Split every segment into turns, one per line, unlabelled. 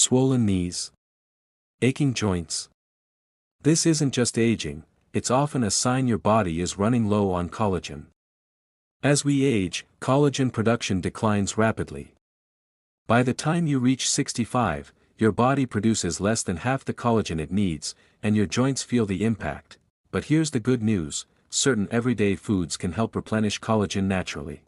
swollen knees, aching joints. This isn't just aging, it's often a sign your body is running low on collagen. As we age, collagen production declines rapidly. By the time you reach 65, your body produces less than half the collagen it needs, and your joints feel the impact. But here's the good news: certain everyday foods can help replenish collagen naturally.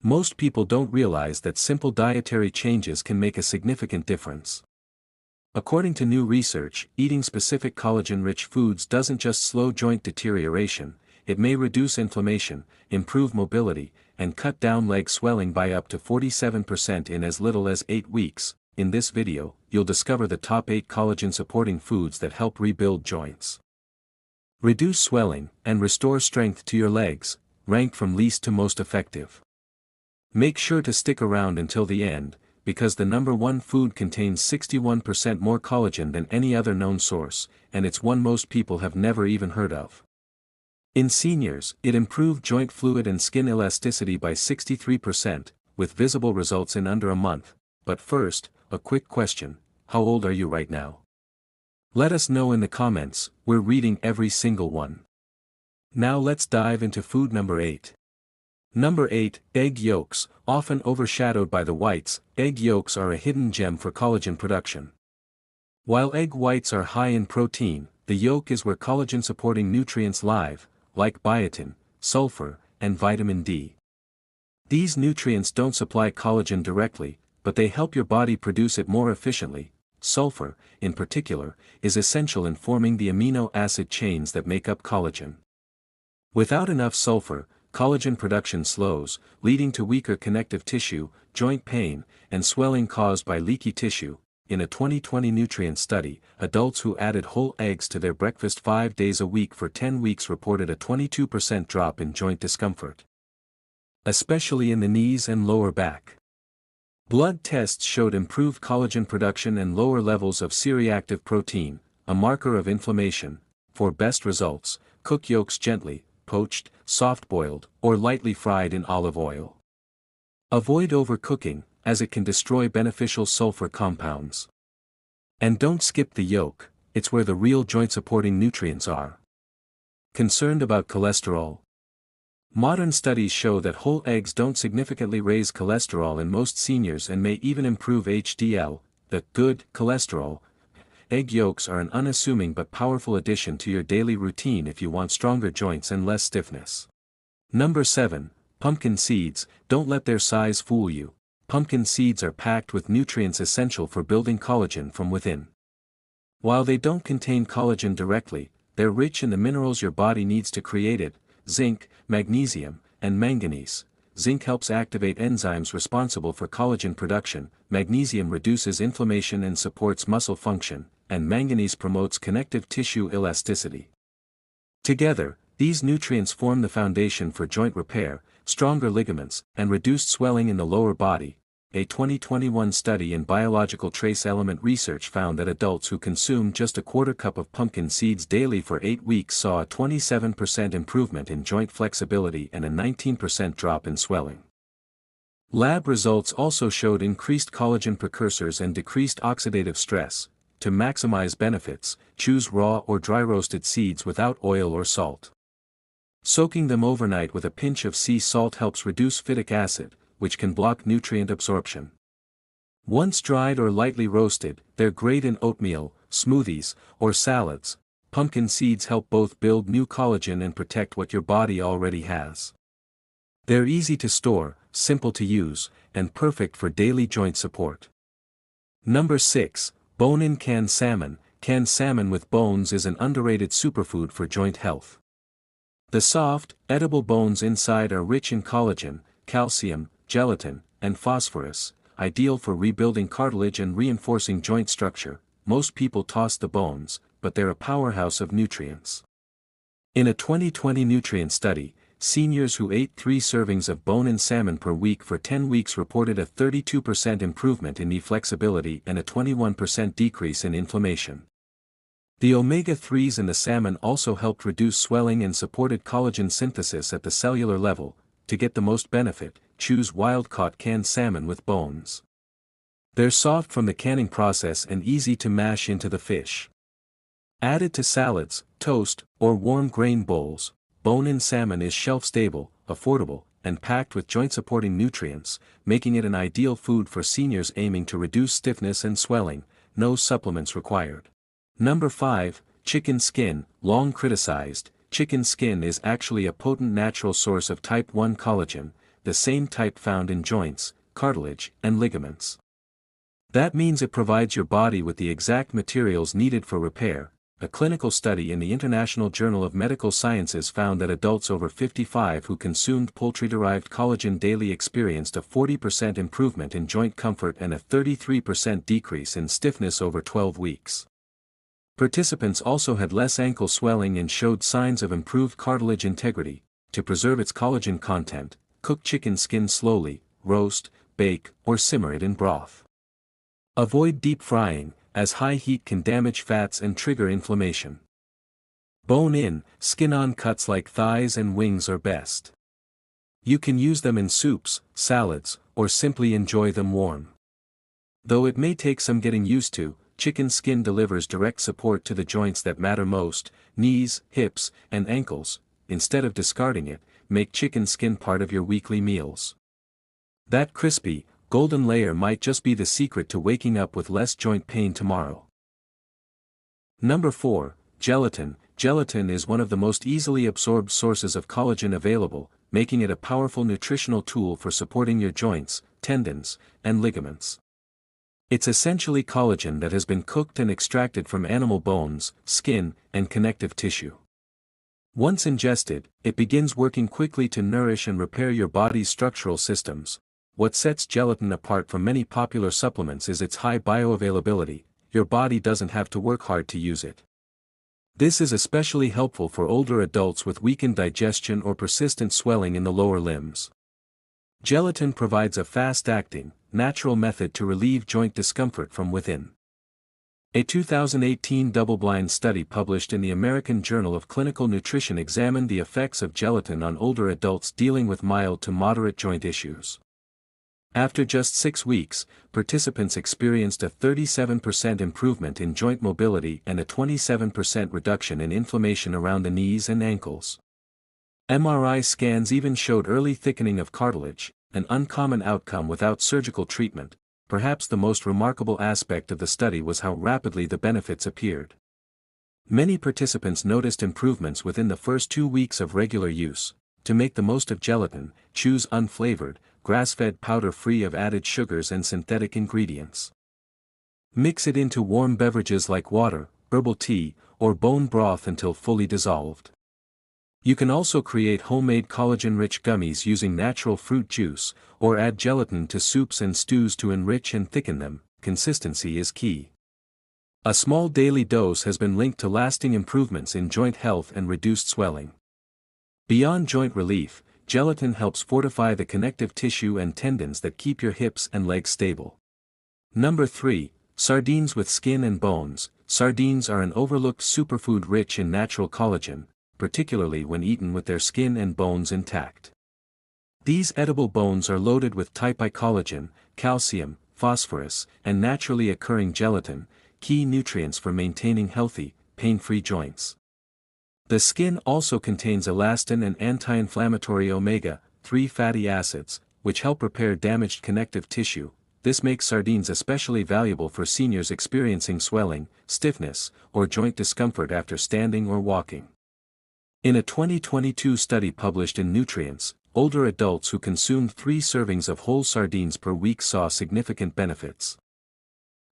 Most people don't realize that simple dietary changes can make a significant difference. According to new research, eating specific collagen-rich foods doesn't just slow joint deterioration, it may reduce inflammation, improve mobility, and cut down leg swelling by up to 47% in as little as 8 weeks. In this video, you'll discover the top 8 collagen-supporting foods that help rebuild joints, reduce swelling, and restore strength to your legs, ranked from least to most effective. Make sure to stick around until the end, because the number 1 food contains 61% more collagen than any other known source, and it's one most people have never even heard of. In seniors, it improved joint fluid and skin elasticity by 63%, with visible results in under a month. But first, a quick question: how old are you right now? Let us know in the comments, we're reading every single one. Now let's dive into food number 8. Number 8, egg yolks. Often overshadowed by the whites, egg yolks are a hidden gem for collagen production. While egg whites are high in protein, the yolk is where collagen-supporting nutrients live, like biotin, sulfur, and vitamin D. These nutrients don't supply collagen directly, but they help your body produce it more efficiently. Sulfur, in particular, is essential in forming the amino acid chains that make up collagen. Without enough sulfur, collagen production slows, leading to weaker connective tissue, joint pain, and swelling caused by leaky tissue. In a 2020 nutrient study, adults who added whole eggs to their breakfast 5 days a week for 10 weeks reported a 22% drop in joint discomfort, especially in the knees and lower back. Blood tests showed improved collagen production and lower levels of C-reactive protein, a marker of inflammation. For best results, cook yolks gently, poached, soft-boiled, or lightly fried in olive oil. Avoid overcooking, as it can destroy beneficial sulfur compounds. And don't skip the yolk, it's where the real joint-supporting nutrients are. Concerned about cholesterol? Modern studies show that whole eggs don't significantly raise cholesterol in most seniors and may even improve HDL, the good cholesterol. Egg yolks are an unassuming but powerful addition to your daily routine if you want stronger joints and less stiffness. Number 7, pumpkin seeds. Don't let their size fool you. Pumpkin seeds are packed with nutrients essential for building collagen from within. While they don't contain collagen directly, they're rich in the minerals your body needs to create it: zinc, magnesium, and manganese. Zinc helps activate enzymes responsible for collagen production, magnesium reduces inflammation and supports muscle function, and manganese promotes connective tissue elasticity. Together, these nutrients form the foundation for joint repair, stronger ligaments, and reduced swelling in the lower body. A 2021 study in biological trace element research found that adults who consumed just a quarter cup of pumpkin seeds daily for 8 weeks saw a 27% improvement in joint flexibility and a 19% drop in swelling. Lab results also showed increased collagen precursors and decreased oxidative stress. To maximize benefits, choose raw or dry roasted seeds without oil or salt. Soaking them overnight with a pinch of sea salt helps reduce phytic acid, which can block nutrient absorption. Once dried or lightly roasted, they're great in oatmeal, smoothies, or salads. Pumpkin seeds help both build new collagen and protect what your body already has. They're easy to store, simple to use, and perfect for daily joint support. Number 6, bone-in canned salmon. Canned salmon with bones is an underrated superfood for joint health. The soft, edible bones inside are rich in collagen, calcium, gelatin, and phosphorus, ideal for rebuilding cartilage and reinforcing joint structure. Most people toss the bones, but they're a powerhouse of nutrients. In a 2020 nutrient study, seniors who ate 3 servings of bone-in salmon per week for 10 weeks reported a 32% improvement in knee flexibility and a 21% decrease in inflammation. The omega-3s in the salmon also helped reduce swelling and supported collagen synthesis at the cellular level. To get the most benefit, choose wild-caught canned salmon with bones. They're soft from the canning process and easy to mash into the fish. Added to salads, toast, or warm grain bowls, bone-in salmon is shelf-stable, affordable, and packed with joint-supporting nutrients, making it an ideal food for seniors aiming to reduce stiffness and swelling. No supplements required. Number 5, chicken skin. Long criticized, chicken skin is actually a potent natural source of type 1 collagen, the same type found in joints, cartilage, and ligaments. That means it provides your body with the exact materials needed for repair. A clinical study in the International Journal of Medical Sciences found that adults over 55 who consumed poultry-derived collagen daily experienced a 40% improvement in joint comfort and a 33% decrease in stiffness over 12 weeks. Participants also had less ankle swelling and showed signs of improved cartilage integrity. To preserve its collagen content, cook chicken skin slowly, roast, bake, or simmer it in broth. Avoid deep frying, as high heat can damage fats and trigger inflammation. Bone-in, skin-on cuts like thighs and wings are best. You can use them in soups, salads, or simply enjoy them warm. Though it may take some getting used to, chicken skin delivers direct support to the joints that matter most, knees, hips, and ankles. Instead of discarding it, make chicken skin part of your weekly meals. That crispy, golden layer might just be the secret to waking up with less joint pain tomorrow. Number 4, gelatin. Gelatin is one of the most easily absorbed sources of collagen available, making it a powerful nutritional tool for supporting your joints, tendons, and ligaments. It's essentially collagen that has been cooked and extracted from animal bones, skin, and connective tissue. Once ingested, it begins working quickly to nourish and repair your body's structural systems. What sets gelatin apart from many popular supplements is its high bioavailability. Your body doesn't have to work hard to use it. This is especially helpful for older adults with weakened digestion or persistent swelling in the lower limbs. Gelatin provides a fast-acting, natural method to relieve joint discomfort from within. A 2018 double-blind study published in the American Journal of Clinical Nutrition examined the effects of gelatin on older adults dealing with mild to moderate joint issues. After just 6 weeks, participants experienced a 37% improvement in joint mobility and a 27% reduction in inflammation around the knees and ankles. MRI scans even showed early thickening of cartilage, an uncommon outcome without surgical treatment. Perhaps the most remarkable aspect of the study was how rapidly the benefits appeared. Many participants noticed improvements within the first 2 weeks of regular use. To make the most of gelatin, choose unflavored, grass-fed powder free of added sugars and synthetic ingredients. Mix it into warm beverages like water, herbal tea, or bone broth until fully dissolved. You can also create homemade collagen-rich gummies using natural fruit juice, or add gelatin to soups and stews to enrich and thicken them. Consistency is key. A small daily dose has been linked to lasting improvements in joint health and reduced swelling. Beyond joint relief, gelatin helps fortify the connective tissue and tendons that keep your hips and legs stable. Number 3, sardines with skin and bones. Sardines are an overlooked superfood rich in natural collagen, particularly when eaten with their skin and bones intact. These edible bones are loaded with type I collagen, calcium, phosphorus, and naturally occurring gelatin, key nutrients for maintaining healthy, pain-free joints. The skin also contains elastin and anti-inflammatory omega-3 fatty acids, which help repair damaged connective tissue. This makes sardines especially valuable for seniors experiencing swelling, stiffness, or joint discomfort after standing or walking. In a 2022 study published in Nutrients, older adults who consumed 3 servings of whole sardines per week saw significant benefits.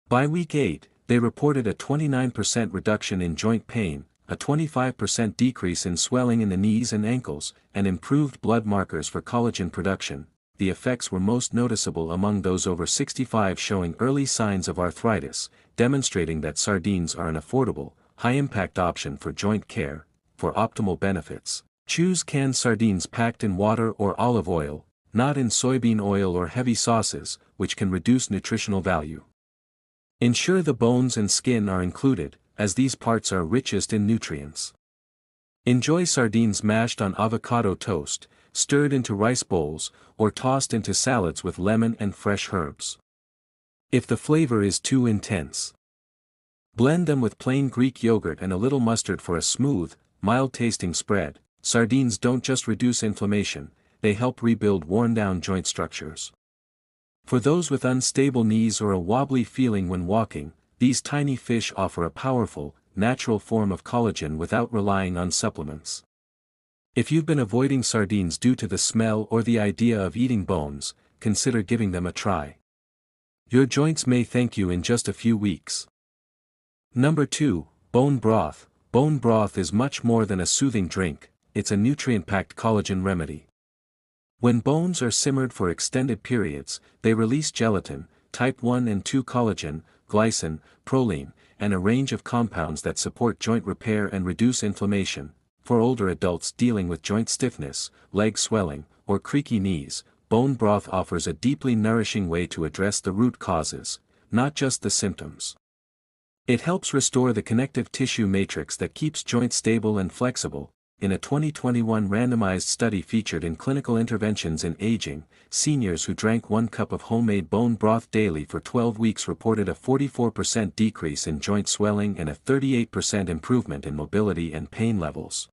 By week 8, they reported a 29% reduction in joint pain, a 25% decrease in swelling in the knees and ankles, and improved blood markers for collagen production. The effects were most noticeable among those over 65 showing early signs of arthritis, demonstrating that sardines are an affordable, high-impact option for joint care. For optimal benefits, choose canned sardines packed in water or olive oil, not in soybean oil or heavy sauces, which can reduce nutritional value. Ensure the bones and skin are included, as these parts are richest in nutrients. Enjoy sardines mashed on avocado toast, stirred into rice bowls, or tossed into salads with lemon and fresh herbs. If the flavor is too intense, blend them with plain Greek yogurt and a little mustard for a smooth, mild-tasting spread. Sardines don't just reduce inflammation, they help rebuild worn-down joint structures. For those with unstable knees or a wobbly feeling when walking, these tiny fish offer a powerful, natural form of collagen without relying on supplements. If you've been avoiding sardines due to the smell or the idea of eating bones, consider giving them a try. Your joints may thank you in just a few weeks. Number 2, bone broth. Bone broth is much more than a soothing drink, it's a nutrient-packed collagen remedy. When bones are simmered for extended periods, they release gelatin, type 1 and 2 collagen, glycine, proline, and a range of compounds that support joint repair and reduce inflammation. For older adults dealing with joint stiffness, leg swelling, or creaky knees, bone broth offers a deeply nourishing way to address the root causes, not just the symptoms. It helps restore the connective tissue matrix that keeps joints stable and flexible. In a 2021 randomized study featured in Clinical Interventions in Aging, seniors who drank 1 cup of homemade bone broth daily for 12 weeks reported a 44% decrease in joint swelling and a 38% improvement in mobility and pain levels.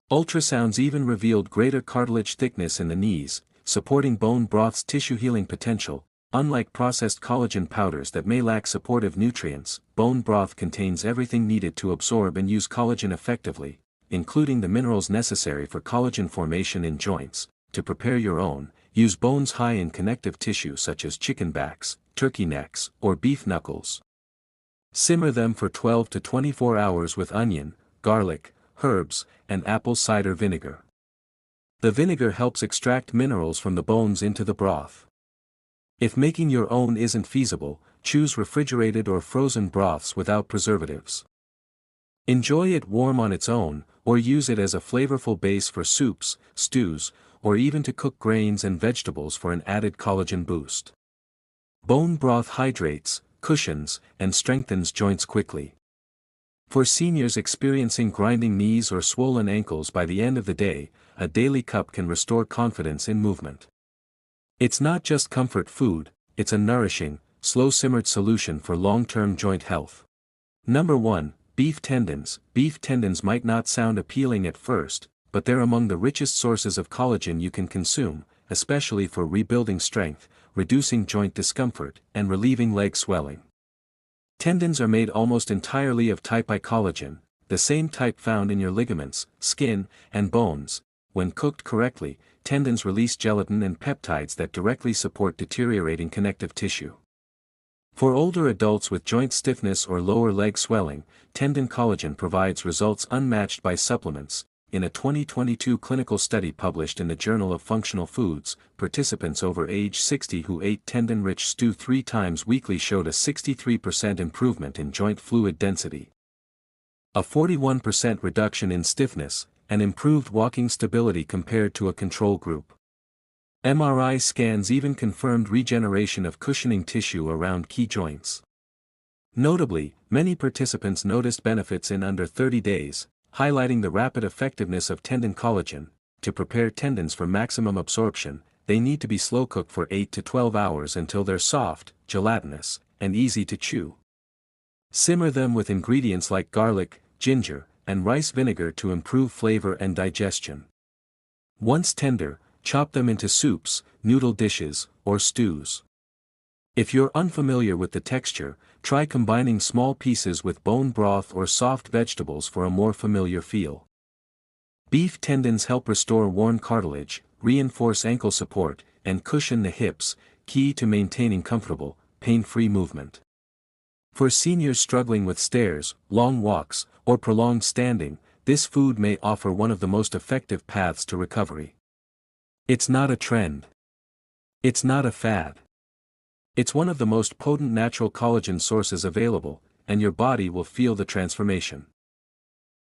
Ultrasounds even revealed greater cartilage thickness in the knees, supporting bone broth's tissue healing potential. Unlike processed collagen powders that may lack supportive nutrients, bone broth contains everything needed to absorb and use collagen effectively, including the minerals necessary for collagen formation in joints. To prepare your own, use bones high in connective tissue such as chicken backs, turkey necks, or beef knuckles. Simmer them for 12 to 24 hours with onion, garlic, herbs, and apple cider vinegar. The vinegar helps extract minerals from the bones into the broth. If making your own isn't feasible, choose refrigerated or frozen broths without preservatives. Enjoy it warm on its own, or use it as a flavorful base for soups, stews, or even to cook grains and vegetables for an added collagen boost. Bone broth hydrates, cushions, and strengthens joints quickly. For seniors experiencing grinding knees or swollen ankles by the end of the day, a daily cup can restore confidence in movement. It's not just comfort food, it's a nourishing, slow-simmered solution for long-term joint health. Number 1. Beef tendons. Beef tendons might not sound appealing at first, but they're among the richest sources of collagen you can consume, especially for rebuilding strength, reducing joint discomfort, and relieving leg swelling. Tendons are made almost entirely of type I collagen, the same type found in your ligaments, skin, and bones. When cooked correctly, tendons release gelatin and peptides that directly support deteriorating connective tissue. For older adults with joint stiffness or lower leg swelling, tendon collagen provides results unmatched by supplements. In a 2022 clinical study published in the Journal of Functional Foods, participants over age 60 who ate tendon-rich stew 3 times weekly showed a 63% improvement in joint fluid density, a 41% reduction in stiffness, and improved walking stability compared to a control group. MRI scans even confirmed regeneration of cushioning tissue around key joints. Notably, many participants noticed benefits in under 30 days, highlighting the rapid effectiveness of tendon collagen. To prepare tendons for maximum absorption, they need to be slow-cooked for 8 to 12 hours until they're soft, gelatinous, and easy to chew. Simmer them with ingredients like garlic, ginger, and rice vinegar to improve flavor and digestion. Once tender, chop them into soups, noodle dishes, or stews. If you're unfamiliar with the texture, try combining small pieces with bone broth or soft vegetables for a more familiar feel. Beef tendons help restore worn cartilage, reinforce ankle support, and cushion the hips, key to maintaining comfortable, pain-free movement. For seniors struggling with stairs, long walks, or prolonged standing, this food may offer one of the most effective paths to recovery. It's not a trend. It's not a fad. It's one of the most potent natural collagen sources available, and your body will feel the transformation.